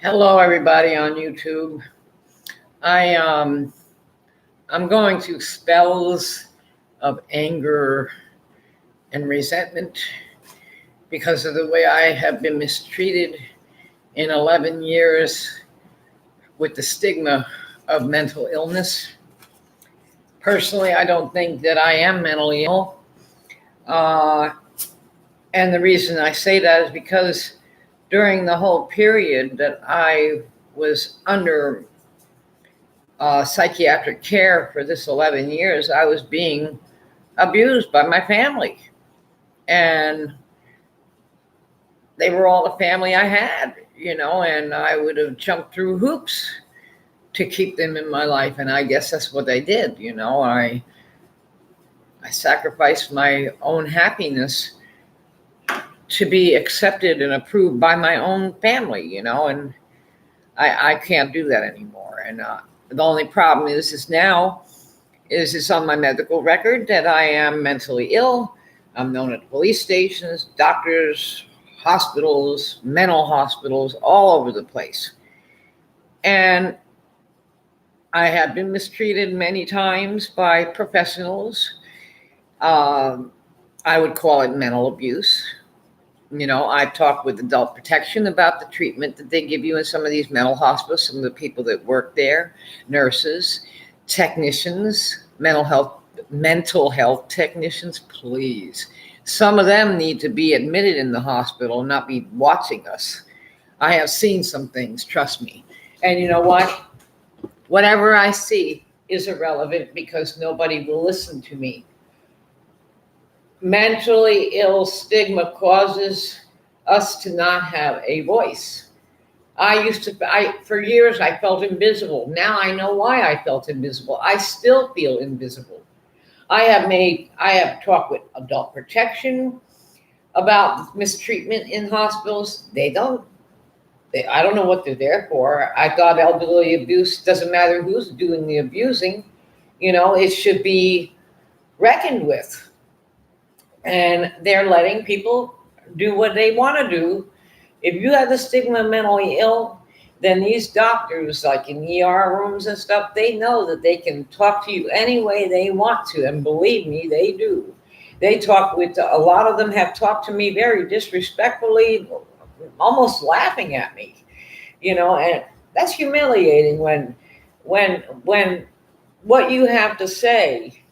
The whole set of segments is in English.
Hello, everybody on YouTube. I I'm going through spells of anger and resentment because of the way I have been mistreated in 11 years with the stigma of mental illness. Personally, I don't think that I am mentally ill, uh, and the reason I say that is because during the whole period that I was under psychiatric care for this 11 years, I was being abused by my family. And they were all the family I had, and I would have jumped through hoops to keep them in my life. And I guess that's what I did. I sacrificed my own happiness to be accepted and approved by my own family, and I can't do that anymore. And the only problem is now is it's on my medical record that I am mentally ill. I'm known at police stations, doctors, hospitals, mental hospitals, all over the place. And I have been mistreated many times by professionals. Um, I would call it mental abuse. I've talked with adult protection about the treatment that they give you in some of these mental hospitals, some of the people that work there, nurses, technicians, mental health technicians, please. Some of them need to be admitted in the hospital, not be watching us. I have seen some things, trust me. And you know what? Whatever I see is irrelevant because nobody will listen to me. Mentally ill stigma causes us to not have a voice. For years, I felt invisible. Now I know why I felt invisible. I still feel invisible. I have talked with adult protection about mistreatment in hospitals. I don't know what they're there for. I thought elderly abuse doesn't matter who's doing the abusing, it should be reckoned with. And they're letting people do what they want to do. If you have the stigma of mentally ill, then these doctors, like in ER rooms and stuff, they know that they can talk to you any way they want to. And believe me, they do. A lot of them have talked to me very disrespectfully, almost laughing at me, and that's humiliating when what you have to say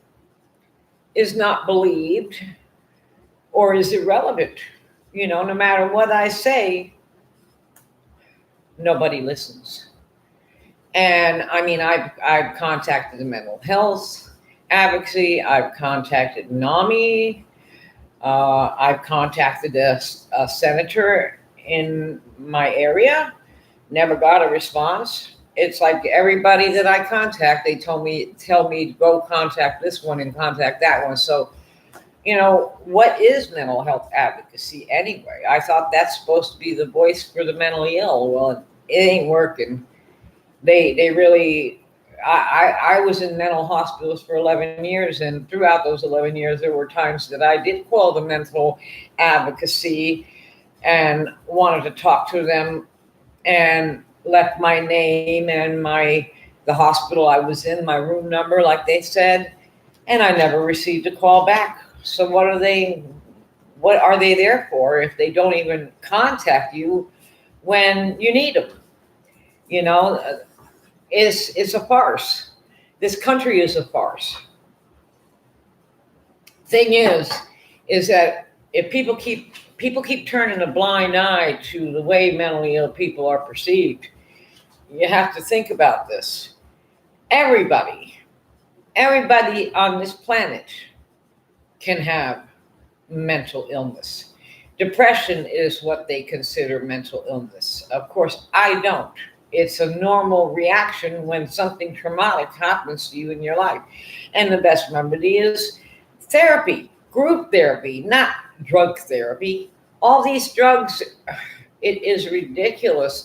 is not believed or is irrelevant. No matter what I say, nobody listens. And I mean, I've contacted the mental health advocacy. I've contacted NAMI. I've contacted a senator in my area. Never got a response. It's like everybody that I contact, they tell me go contact this one and contact that one. So what is mental health advocacy anyway? I thought that's supposed to be the voice for the mentally ill. Well, it ain't working. They really. I was in mental hospitals for 11 years, and throughout those 11 years, there were times that I did call the mental advocacy and wanted to talk to them, and left my name and the hospital I was in, my room number, like they said, and I never received a call back. So what are they there for if they don't even contact you when you need them? It's a farce. This country is a farce. Thing is that if people keep turning a blind eye to the way mentally ill people are perceived, you have to think about this. Everybody on this planet can have mental illness. Depression is what they consider mental illness. Of course, I don't. It's a normal reaction when something traumatic happens to you in your life. And the best remedy is therapy, group therapy, not drug therapy. All these drugs, it is ridiculous.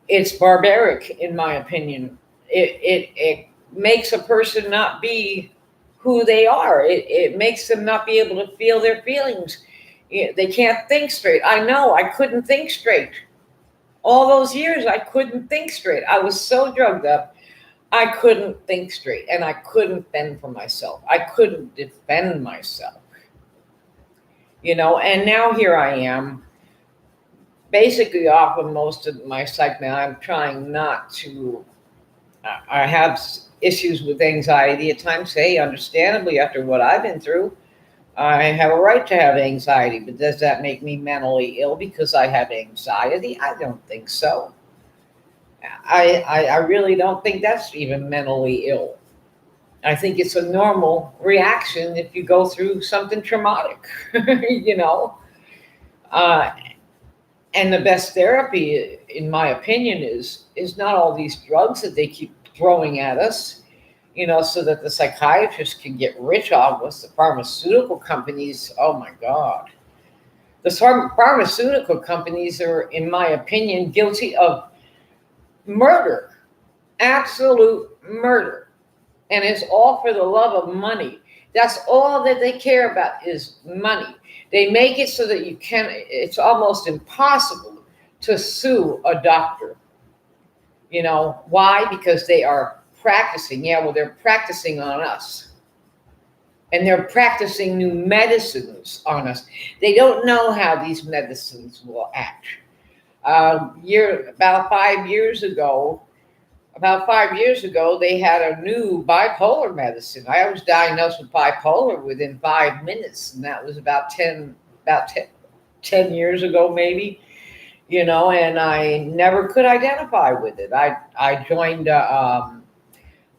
It's barbaric, in my opinion. It makes a person not be who they are. It makes them not be able to feel their feelings. They can't think straight. I know I couldn't think straight. All those years, I couldn't think straight. I was so drugged up, I couldn't think straight, and I couldn't fend for myself. I couldn't defend myself, and now here I am, basically off of most of my psych now. I'm trying not to, I have issues with anxiety at times. Hey, understandably, after what I've been through, I have a right to have anxiety, but does that make me mentally ill because I have anxiety? I don't think so. I really don't think that's even mentally ill. I think it's a normal reaction if you go through something traumatic, you know. Uh, and the best therapy, in my opinion, is not all these drugs that they keep throwing at us, so that the psychiatrists can get rich off us. The pharmaceutical companies, oh my God. The pharmaceutical companies are, in my opinion, guilty of murder, absolute murder. And it's all for the love of money. That's all that they care about is money. They make it so that it's almost impossible to sue a doctor. Why? Because they are practicing. Yeah, well, they're practicing on us. And they're practicing new medicines on us. They don't know how these medicines will act. About 5 years ago, they had a new bipolar medicine. I was diagnosed with bipolar within 5 minutes, and that was about 10 years ago, maybe, and I never could identify with it. I joined a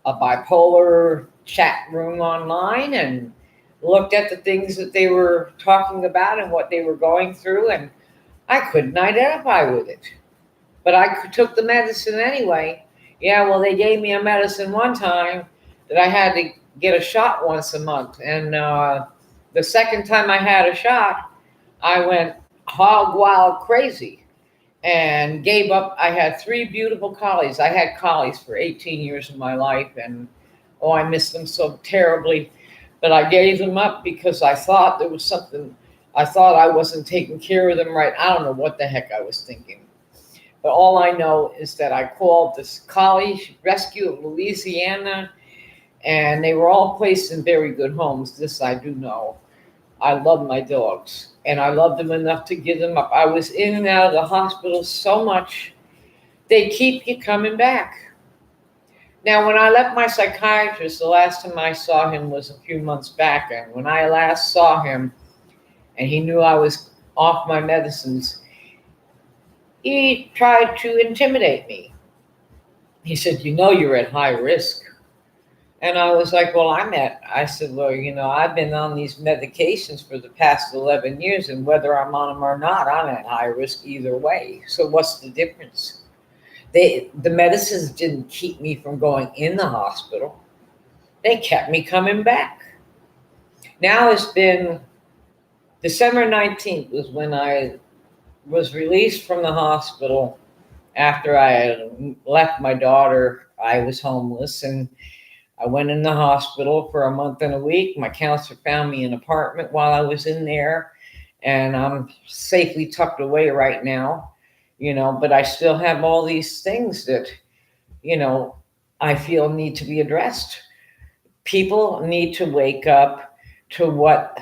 bipolar chat room online and looked at the things that they were talking about and what they were going through, and I couldn't identify with it. But I took the medicine anyway. Yeah, well, they gave me a medicine one time that I had to get a shot once a month. And the second time I had a shot, I went hog wild crazy and gave up. I had 3 beautiful collies. I had collies for 18 years of my life, and oh, I miss them so terribly. But I gave them up because I thought there was something. I thought I wasn't taking care of them right. I don't know what the heck I was thinking. But all I know is that I called this college rescue of Louisiana, and they were all placed in very good homes. This I do know. I love my dogs, and I loved them enough to give them up. I was in and out of the hospital so much. They keep you coming back. Now, when I left my psychiatrist, the last time I saw him was a few months back, and when I last saw him, and he knew I was off my medicines, he tried to intimidate me. He said, you're at high risk. And I was like, I said, well, I've been on these medications for the past 11 years, and whether I'm on them or not, I'm at high risk either way. So what's the difference? The medicines didn't keep me from going in the hospital. They kept me coming back. Now it's been December 19th was when I was released from the hospital after I had left my daughter. I was homeless, and I went in the hospital for a month and a week. My counselor found me an apartment while I was in there, and I'm safely tucked away right now, but I still have all these things that, I feel need to be addressed. People need to wake up to what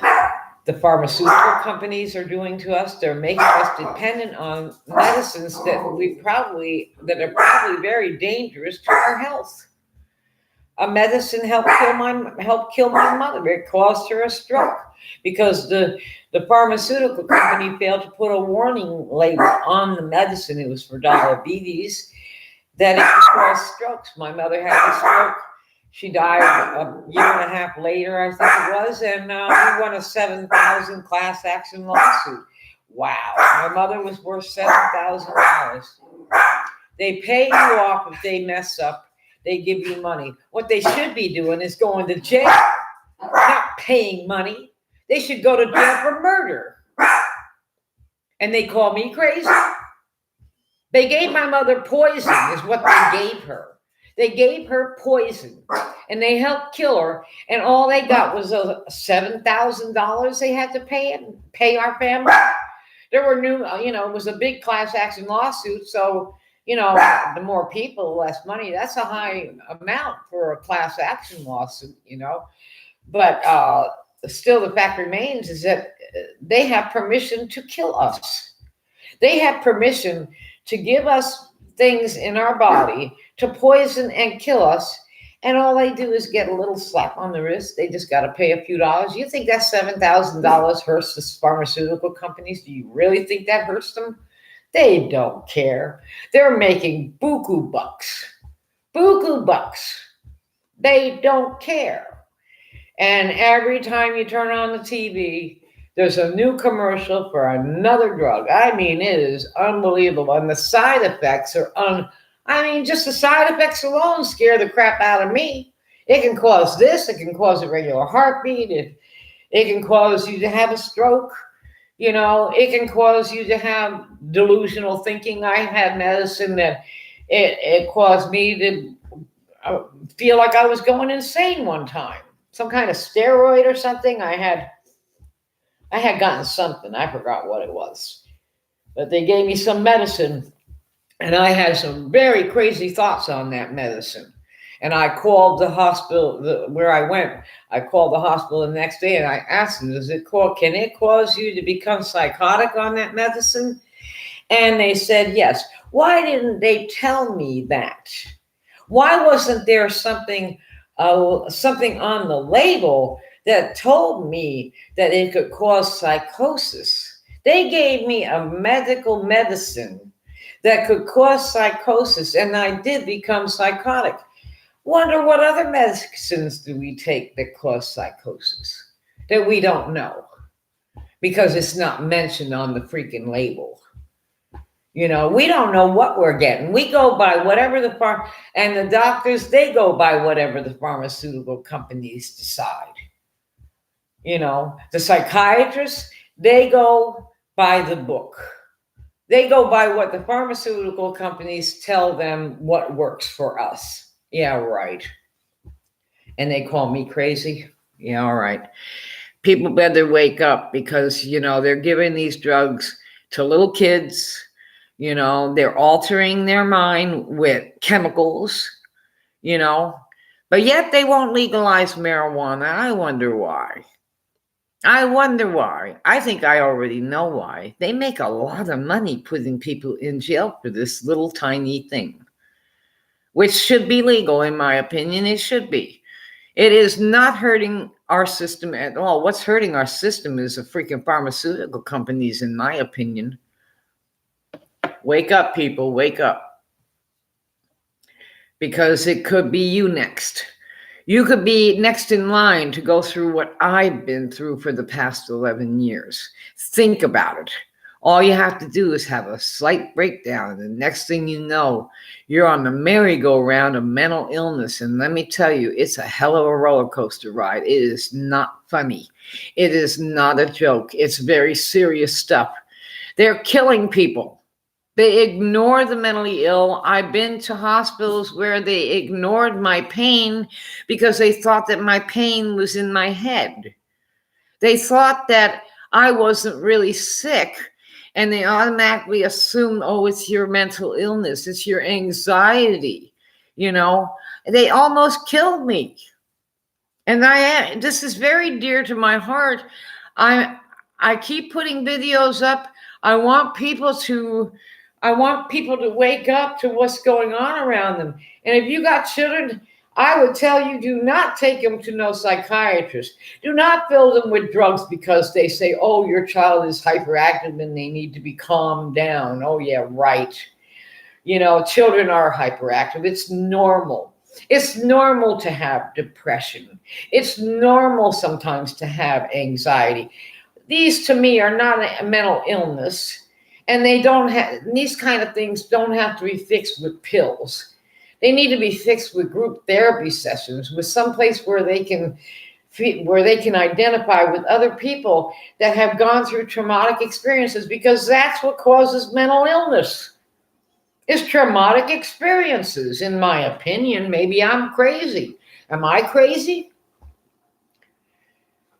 the pharmaceutical companies are doing to us. They're making us dependent on medicines that are probably very dangerous to our health. A medicine helped kill my mother. It caused her a stroke because the pharmaceutical company failed to put a warning label on the medicine. It was for diabetes, that it could cause strokes. My mother had a stroke. She died a year and a half later, I think it was, and we won a $7,000 class action lawsuit. Wow, my mother was worth $7,000. They pay you off if they mess up. They give you money. What they should be doing is going to jail, not paying money. They should go to jail for murder. And they call me crazy. They gave my mother poison, is what they gave her. They gave her poison, and they helped kill her, and all they got was $7,000 they had to pay our family. There were new, it was a big class action lawsuit. So, the more people, the less money. That's a high amount for a class action lawsuit. But still, the fact remains is that they have permission to kill us. They have permission to give us things in our body to poison and kill us. And all they do is get a little slap on the wrist. They just got to pay a few dollars. You think that $7,000 hurts the pharmaceutical companies? Do you really think that hurts them? They don't care. They're making buku bucks. Buku bucks. They don't care. And every time you turn on the TV, there's a new commercial for another drug. I mean, it is unbelievable. And the side effects are just the side effects alone scare the crap out of me. It can cause this. It can cause a regular heartbeat. It can cause you to have a stroke. It can cause you to have delusional thinking. I had medicine that it caused me to feel like I was going insane one time. Some kind of steroid or something. I had gotten something. I forgot what it was. But they gave me some medicine, and I had some very crazy thoughts on that medicine. And I called the hospital where I went. I called the hospital the next day, and I asked them, can it cause you to become psychotic on that medicine? And they said yes. Why didn't they tell me that? Why wasn't there something on the label that told me that it could cause psychosis? They gave me a medical medicine that could cause psychosis, and I did become psychotic. Wonder what other medicines do we take that cause psychosis that we don't know because it's not mentioned on the freaking label. We don't know what we're getting. We go by whatever and the doctors, they go by whatever the pharmaceutical companies decide. The psychiatrists, they go by the book. They go by what the pharmaceutical companies tell them what works for us. Yeah, right. And they call me crazy. Yeah, all right. People better wake up because, they're giving these drugs to little kids. They're altering their mind with chemicals, but yet they won't legalize marijuana. I wonder why. I think I already know why. They make a lot of money putting people in jail for this little tiny thing, which should be legal, in my opinion. It should be. It is not hurting our system at all. What's hurting our system is the freaking pharmaceutical companies, in my opinion. Wake up, people, wake up. Because it could be you next. You could be next in line to go through what I've been through for the past 11 years. Think about it. All you have to do is have a slight breakdown, and the next thing you know, you're on the merry-go-round of mental illness. And let me tell you, it's a hell of a roller coaster ride. It is not funny. It is not a joke. It's very serious stuff. They're killing people. They ignore the mentally ill. I've been to hospitals where they ignored my pain because they thought that my pain was in my head. They thought that I wasn't really sick, and they automatically assumed, oh, it's your mental illness. It's your anxiety. They almost killed me. And this is very dear to my heart. I keep putting videos up. I want people to wake up to what's going on around them. And if you got children, I would tell you, do not take them to no psychiatrist. Do not fill them with drugs because they say, oh, your child is hyperactive and they need to be calmed down. Oh, yeah, right. Children are hyperactive. It's normal. It's normal to have depression. It's normal sometimes to have anxiety. These, to me, are not a mental illness. And these kind of things don't have to be fixed with pills. They need to be fixed with group therapy sessions, with some place where they can identify with other people that have gone through traumatic experiences, because that's what causes mental illness. It's traumatic experiences, in my opinion. Maybe I'm crazy. Am I crazy?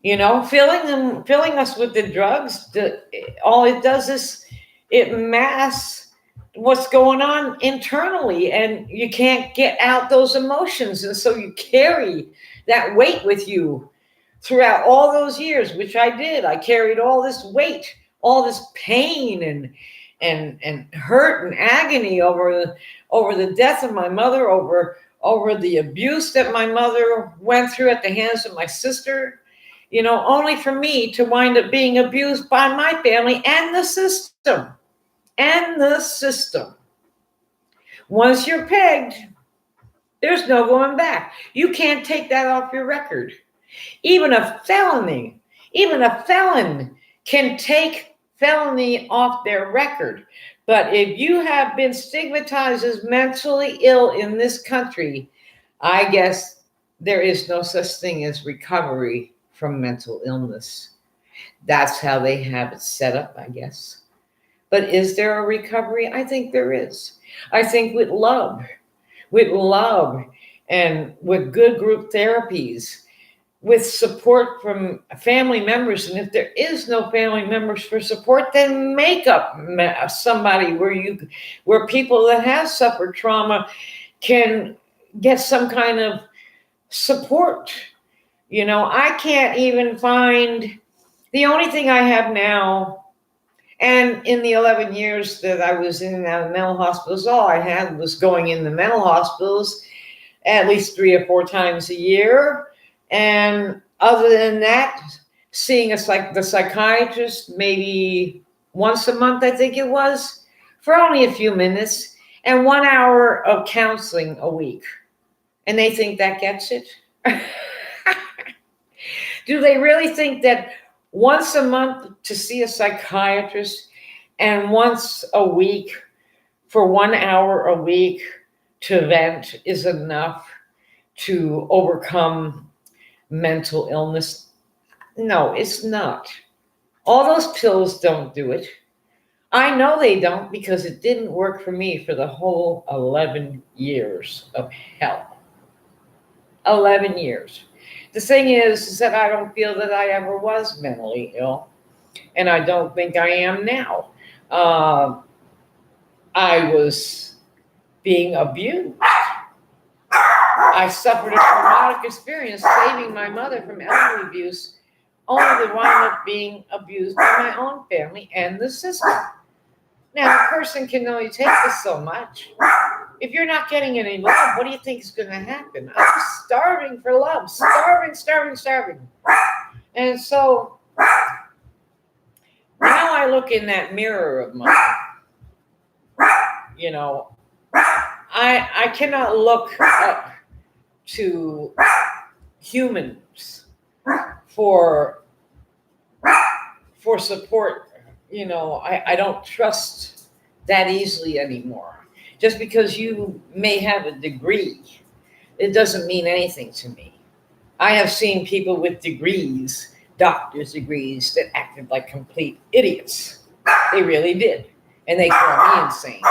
Filling us with the drugs. All it does is it masks what's going on internally, and you can't get out those emotions, and so you carry that weight with you throughout all those years, which I did. I carried all this weight, all this pain, and hurt and agony over the death of my mother, over the abuse that my mother went through at the hands of my sister, only for me to wind up being abused by my family and the system. And the system. Once you're pegged, there's no going back. You can't take that off your record. Even a felon can take felony off their record. But if you have been stigmatized as mentally ill in this country, I guess there is no such thing as recovery from mental illness. That's how they have it set up, I guess. But is there a recovery? I think there is. I think with love and with good group therapies, with support from family members. And if there is no family members for support, then make up somebody where people that have suffered trauma can get some kind of support. I can't even find, the only thing I have now, and in the 11 years that I was in and out of mental hospitals, all I had was going in the mental hospitals at least 3 or 4 times a year. And other than that, seeing the psychiatrist maybe once a month, I think it was, for only a few minutes, and 1 hour of counseling a week. And they think that gets it? Do they really think that once a month to see a psychiatrist and once a week for 1 hour a week to vent is enough to overcome mental illness? No, it's not. All those pills don't do it. I know they don't, because it didn't work for me for the whole 11 years of hell. 11 years. The thing is that I don't feel that I ever was mentally ill, and I don't think I am now. I was being abused. I suffered a traumatic experience saving my mother from elderly abuse, only to wind up being abused by my own family and the system. Now, a person can only take this so much. If you're not getting any love, what do you think is going to happen? I was starving for love, starving. And so now I look in that mirror of mine. I cannot look up to humans for support. I don't trust that easily anymore. Just because you may have a degree, it doesn't mean anything to me. I have seen people with degrees, doctor's degrees, that acted like complete idiots. They really did. And they called me insane.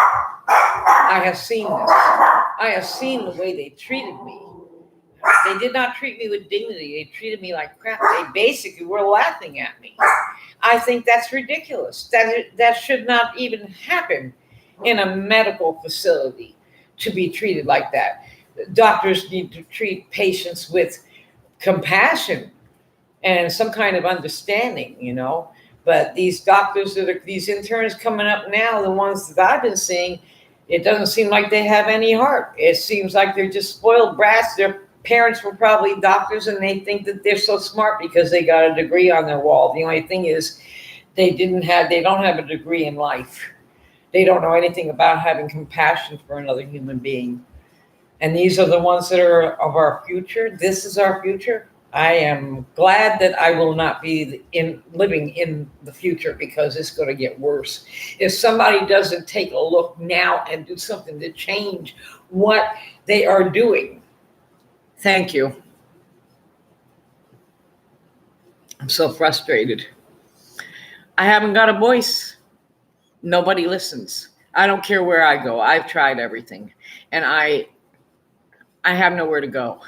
I have seen this. I have seen the way they treated me. They did not treat me with dignity. They treated me like crap. They basically were laughing at me. I think that's ridiculous. That should not even happen in a medical facility, to be treated like that. Doctors need to treat patients with compassion and some kind of understanding, But these doctors these interns coming up now, the ones that I've been seeing, it doesn't seem like they have any heart. It seems like they're just spoiled brats. Their parents were probably doctors, and they think that they're so smart because they got a degree on their wall. The only thing is they don't have a degree in life. They don't know anything about having compassion for another human being. And these are the ones that are of our future. This is our future. I am glad that I will not be living in the future, because it's going to get worse. If somebody doesn't take a look now and do something to change what they are doing. Thank you. I'm so frustrated. I haven't got a voice. Nobody listens. I don't care where I go. I've tried everything, and I have nowhere to go.